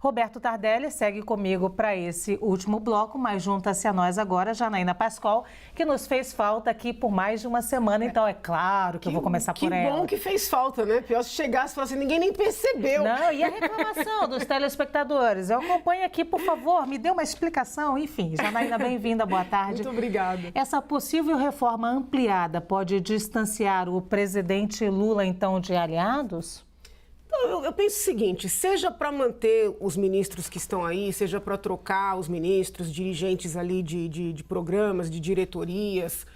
Roberto Tardelli segue comigo para esse último bloco, mas junta-se a nós agora Janaína Pascoal, que nos fez falta aqui por mais de uma semana, então é claro que eu vou começar por ela. Que bom que fez falta, né? Pior se chegasse e falasse, ninguém nem percebeu. Não, e a reclamação dos telespectadores? Eu acompanho aqui, por favor, me dê uma explicação. Enfim, Janaína, bem-vinda, boa tarde. Muito obrigada. Essa possível reforma ampliada pode distanciar o presidente Lula, então, de aliados? Eu penso o seguinte, seja para manter os ministros que estão aí, seja para trocar os ministros, dirigentes ali de programas, de diretorias,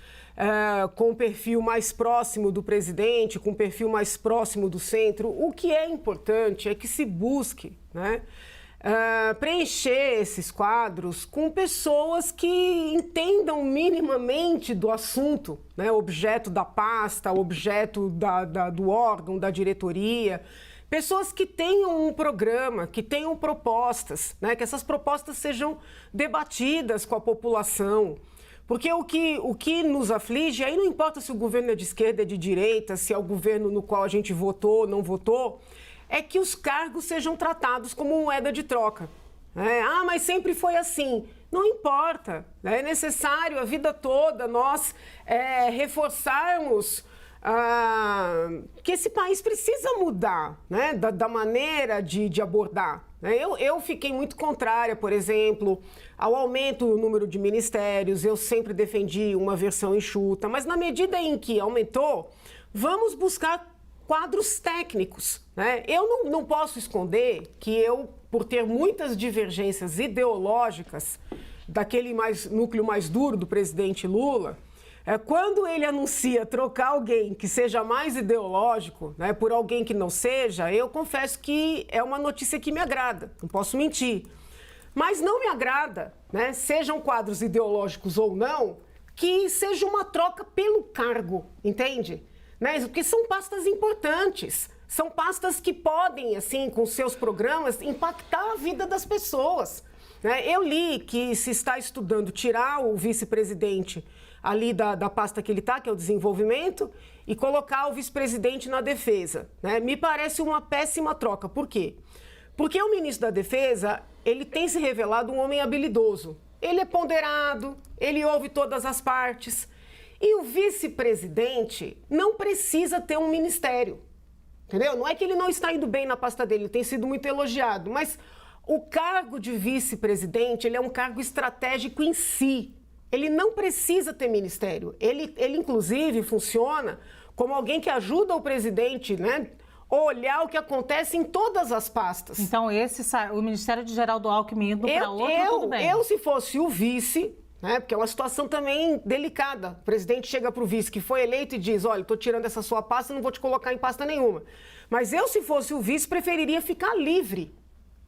com um perfil mais próximo do presidente, com um perfil mais próximo do centro, o que é importante é que se busque, né, preencher esses quadros com pessoas que entendam minimamente do assunto, né, objeto da pasta, objeto do órgão, da diretoria. Pessoas que tenham um programa, que tenham propostas, né? Que essas propostas sejam debatidas com a população. Porque o que nos aflige, aí não importa se o governo é de esquerda, é de direita, se é o governo no qual a gente votou ou não votou, é que os cargos sejam tratados como moeda de troca. Mas sempre foi assim. Não importa. É necessário a vida toda nós reforçarmos que esse país precisa mudar, né, da maneira de abordar. Eu fiquei muito contrária, por exemplo, ao aumento do número de ministérios. Eu sempre defendi uma versão enxuta, mas na medida em que aumentou, vamos buscar quadros técnicos, né? Eu não posso esconder que eu, por ter muitas divergências ideológicas daquele núcleo mais duro do presidente Lula, quando ele anuncia trocar alguém que seja mais ideológico, né, por alguém que não seja, eu confesso que é uma notícia que me agrada, não posso mentir. Mas não me agrada, né, sejam quadros ideológicos ou não, que seja uma troca pelo cargo, entende? Né, porque são pastas importantes, são pastas que podem, assim, com seus programas, impactar a vida das pessoas. Eu li que se está estudando tirar o vice-presidente ali da pasta que ele está, que é o desenvolvimento, e colocar o vice-presidente na defesa. Me parece uma péssima troca. Por quê? Porque o ministro da Defesa, ele tem se revelado um homem habilidoso. Ele é ponderado, ele ouve todas as partes. E o vice-presidente não precisa ter um ministério. Entendeu? Não é que ele não está indo bem na pasta dele, ele tem sido muito elogiado, mas o cargo de vice-presidente, ele é um cargo estratégico em si. Ele não precisa ter ministério. Ele inclusive, funciona como alguém que ajuda o presidente, né, a olhar o que acontece em todas as pastas. Então, o Ministério de Geraldo Alckmin indo para outro, tudo bem. Eu, se fosse o vice, né, porque é uma situação também delicada. O presidente chega para o vice que foi eleito e diz, olha, estou tirando essa sua pasta, não vou te colocar em pasta nenhuma. Mas eu, se fosse o vice, preferiria ficar livre.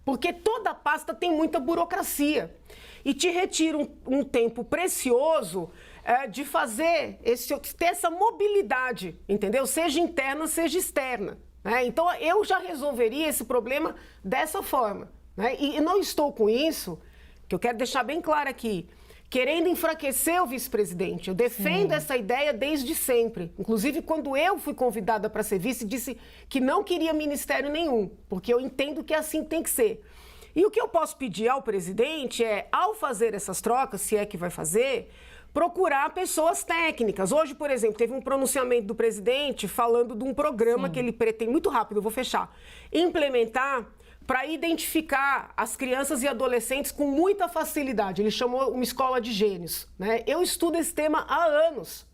Porque toda pasta tem muita burocracia e te retira um tempo precioso de ter essa mobilidade, entendeu? Seja interna, seja externa. Então, eu já resolveria esse problema dessa forma. E não estou com isso, que eu quero deixar bem claro aqui, querendo enfraquecer o vice-presidente. Eu defendo essa ideia desde sempre. Inclusive, quando eu fui convidada para ser vice, disse que não queria ministério nenhum, porque eu entendo que assim tem que ser. E o que eu posso pedir ao presidente é, ao fazer essas trocas, se é que vai fazer, procurar pessoas técnicas. Hoje, por exemplo, teve um pronunciamento do presidente falando de um programa que ele pretende, muito rápido, eu vou fechar, implementar para identificar as crianças e adolescentes com muita facilidade. Ele chamou uma escola de gênios. Eu estudo esse tema há anos.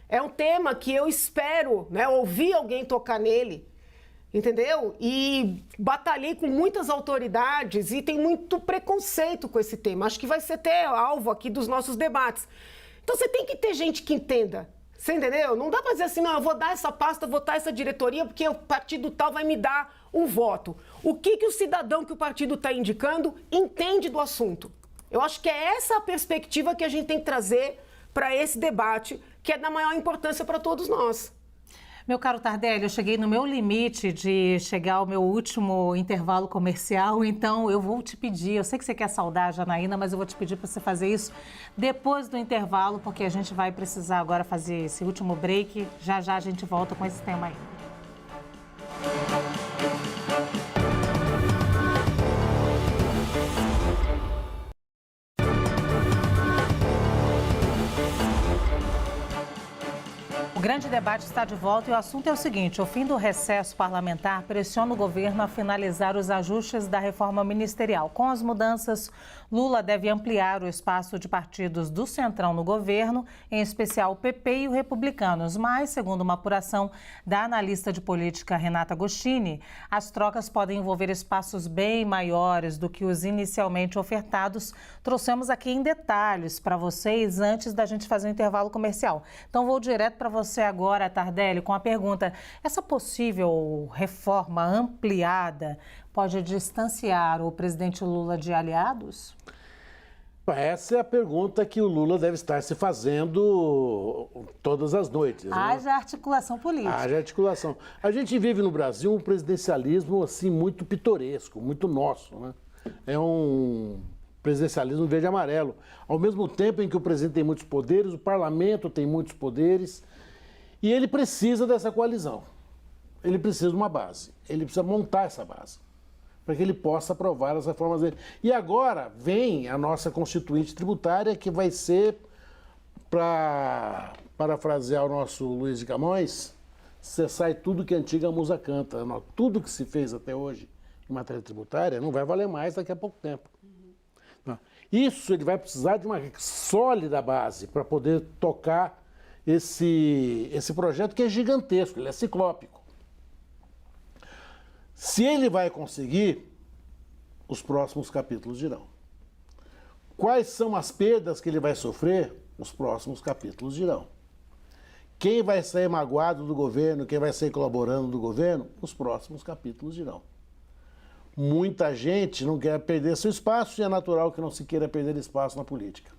É um tema que eu espero, ouvir alguém tocar nele, entendeu? E batalhei com muitas autoridades e tem muito preconceito com esse tema. Acho que vai ser até alvo aqui dos nossos debates. Então você tem que ter gente que entenda. Você entendeu? Não dá para dizer assim, não, eu vou dar essa pasta, vou dar essa diretoria, porque o partido tal vai me dar um voto. O que o cidadão que o partido está indicando entende do assunto? Eu acho que é essa a perspectiva que a gente tem que trazer para esse debate, que é da maior importância para todos nós. Meu caro Tardelli, eu cheguei no meu limite de chegar ao meu último intervalo comercial, então eu vou te pedir, eu sei que você quer saudar a Janaína, mas eu vou te pedir para você fazer isso depois do intervalo, porque a gente vai precisar agora fazer esse último break. Já já a gente volta com esse tema aí. Grande debate está de volta e o assunto é o seguinte: o fim do recesso parlamentar pressiona o governo a finalizar os ajustes da reforma ministerial. Com as mudanças, Lula deve ampliar o espaço de partidos do Centrão no governo, em especial o PP e o Republicanos. Mas, segundo uma apuração da analista de política Renata Agostini, as trocas podem envolver espaços bem maiores do que os inicialmente ofertados. Trouxemos aqui em detalhes para vocês antes da gente fazer um intervalo comercial. Então, vou direto para você agora, Tardelli, com a pergunta: essa possível reforma ampliada pode distanciar o presidente Lula de aliados? Essa é a pergunta que o Lula deve estar se fazendo todas as noites. Haja articulação política. Haja articulação. A gente vive no Brasil um presidencialismo assim muito pitoresco, muito nosso, né? É um presidencialismo verde e amarelo. Ao mesmo tempo em que o presidente tem muitos poderes, o parlamento tem muitos poderes. E ele precisa dessa coalizão, ele precisa de uma base, ele precisa montar essa base, para que ele possa aprovar as reformas dele. E agora vem a nossa constituinte tributária, que vai ser, para parafrasear o nosso Luiz de Camões, cessai tudo que a antiga musa canta. Tudo que se fez até hoje em matéria tributária não vai valer mais daqui a pouco tempo. Isso ele vai precisar de uma sólida base para poder tocar esse projeto, que é gigantesco, ele é ciclópico. Se ele vai conseguir, os próximos capítulos dirão. Quais são as perdas que ele vai sofrer? Os próximos capítulos dirão. Quem vai sair magoado do governo, quem vai sair colaborando do governo? Os próximos capítulos dirão. Muita gente não quer perder seu espaço e é natural que não se queira perder espaço na política.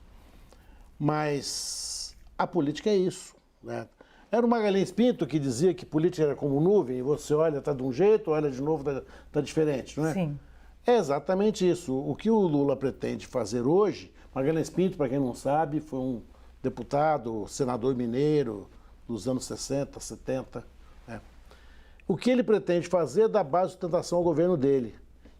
Mas a política é isso, né? Era o Magalhães Pinto que dizia que política era como nuvem, e você olha, está de um jeito, olha de novo, está diferente, não é? Sim. É exatamente isso. O que o Lula pretende fazer hoje, Magalhães Pinto, para quem não sabe, foi um deputado, senador mineiro dos anos 60, 70. Né? O que ele pretende fazer é dar base de sustentação ao governo dele.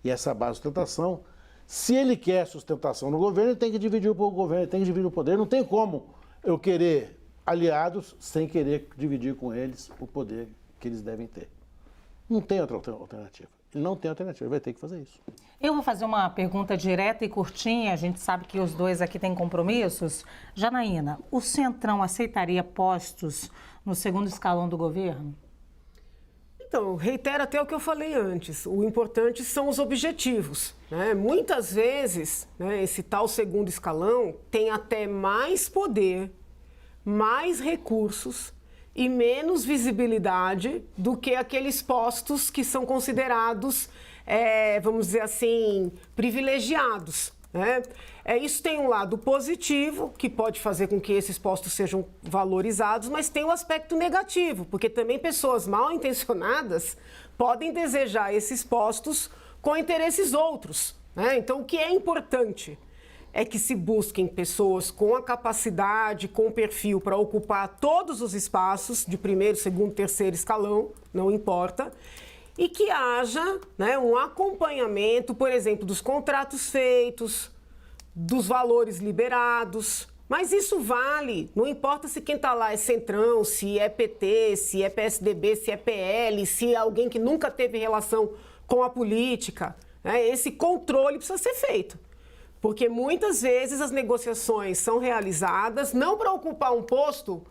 E essa base de sustentação, se ele quer sustentação no governo, ele tem que dividir o governo, ele tem que dividir o poder. Não tem como eu querer aliados sem querer dividir com eles o poder que eles devem ter. Não tem outra alternativa. Ele não tem alternativa, ele vai ter que fazer isso. Eu vou fazer uma pergunta direta e curtinha, a gente sabe que os dois aqui têm compromissos. Janaína, o Centrão aceitaria postos no segundo escalão do governo? Então, reitero até o que eu falei antes, o importante são os objetivos, né? Muitas vezes, né, esse tal segundo escalão tem até mais poder, mais recursos e menos visibilidade do que aqueles postos que são considerados, vamos dizer assim, privilegiados, né? Isso tem um lado positivo, que pode fazer com que esses postos sejam valorizados, mas tem um aspecto negativo, porque também pessoas mal intencionadas podem desejar esses postos com interesses outros, né? Então, o que é importante é que se busquem pessoas com a capacidade, com o perfil para ocupar todos os espaços de primeiro, segundo, terceiro escalão, não importa, e que haja, né, um acompanhamento, por exemplo, dos contratos feitos, dos valores liberados. Mas isso vale, não importa se quem está lá é Centrão, se é PT, se é PSDB, se é PL, se é alguém que nunca teve relação com a política, né? Esse controle precisa ser feito. Porque muitas vezes as negociações são realizadas não para ocupar um posto.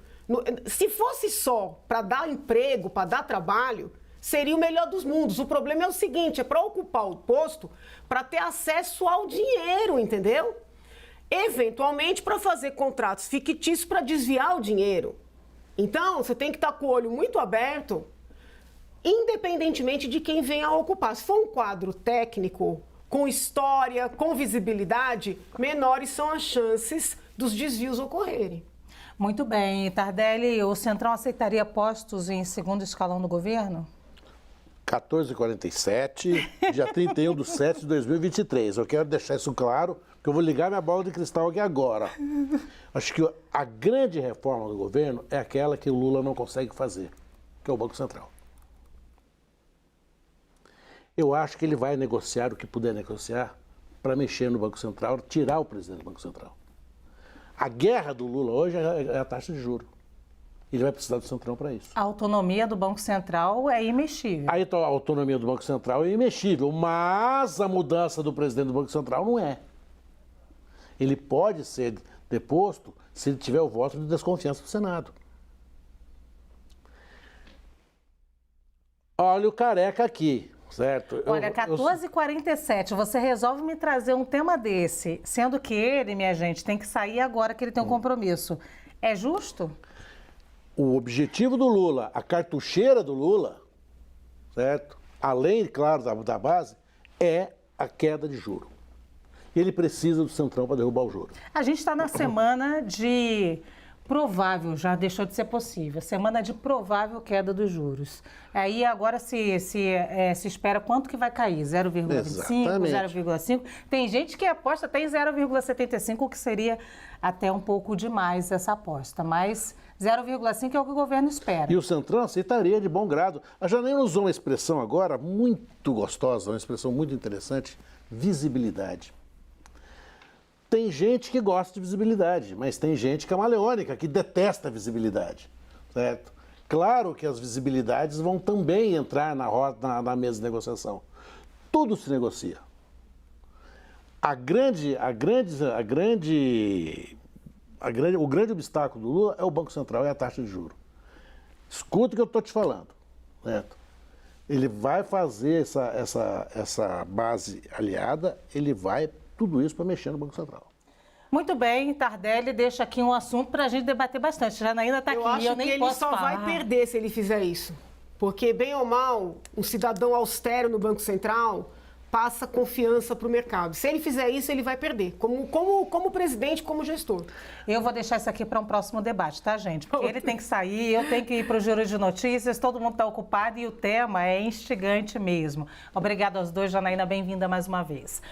Se fosse só para dar emprego, para dar trabalho, seria o melhor dos mundos. O problema é o seguinte, é para ocupar o posto para ter acesso ao dinheiro, entendeu? Eventualmente para fazer contratos fictícios para desviar o dinheiro. Então, você tem que estar com o olho muito aberto, independentemente de quem venha a ocupar. Se for um quadro técnico, com história, com visibilidade, menores são as chances dos desvios ocorrerem. Muito bem. Tardelli, o Centrão aceitaria postos em segundo escalão do governo? 14h47, dia 31/7/2023. Eu quero deixar isso claro, porque eu vou ligar minha bola de cristal aqui agora. Acho que a grande reforma do governo é aquela que o Lula não consegue fazer, que é o Banco Central. Eu acho que ele vai negociar o que puder negociar para mexer no Banco Central, tirar o presidente do Banco Central. A guerra do Lula hoje é a taxa de juros. ele vai precisar do Centrão para isso. A autonomia do Banco Central é imexível. Aí a autonomia do Banco Central é imexível, mas a mudança do presidente do Banco Central não é. Ele pode ser deposto se ele tiver o voto de desconfiança do Senado. Olha o Careca aqui, certo? Olha, 14h47, você resolve me trazer um tema desse, sendo que ele, minha gente, tem que sair agora que ele tem um compromisso. É justo? O objetivo do Lula, a cartucheira do Lula, certo? Além, claro, da base, é a queda de juro. Ele precisa do Centrão para derrubar o juro. A gente está na semana de provável, já deixou de ser possível, semana de provável queda dos juros. Aí agora se espera quanto que vai cair, 0,25, 0,5. Tem gente que aposta até em 0,75, o que seria até um pouco demais essa aposta, mas 0,5 é o que o governo espera. E o Centrão aceitaria de bom grado. A Janaína usou uma expressão agora muito gostosa, uma expressão muito interessante, visibilidade. Tem gente que gosta de visibilidade, mas tem gente camaleônica, que detesta a visibilidade, certo? Claro que as visibilidades vão também entrar na mesa de negociação. Tudo se negocia. O grande obstáculo do Lula é o Banco Central, é a taxa de juros. Escuta o que eu estou te falando, certo? Ele vai fazer essa base aliada, ele vai tudo isso para mexer no Banco Central. Muito bem, Tardelli deixa aqui um assunto para a gente debater bastante. Janaína está aqui, eu nem posso falar. Eu acho que ele só vai perder se ele fizer isso. Porque, bem ou mal, um cidadão austero no Banco Central passa confiança para o mercado. Se ele fizer isso, ele vai perder, como presidente, como gestor. Eu vou deixar isso aqui para um próximo debate, tá, gente? Porque ele tem que sair, eu tenho que ir para o Giro de Notícias, todo mundo está ocupado e o tema é instigante mesmo. Obrigada aos dois, Janaína, bem-vinda mais uma vez.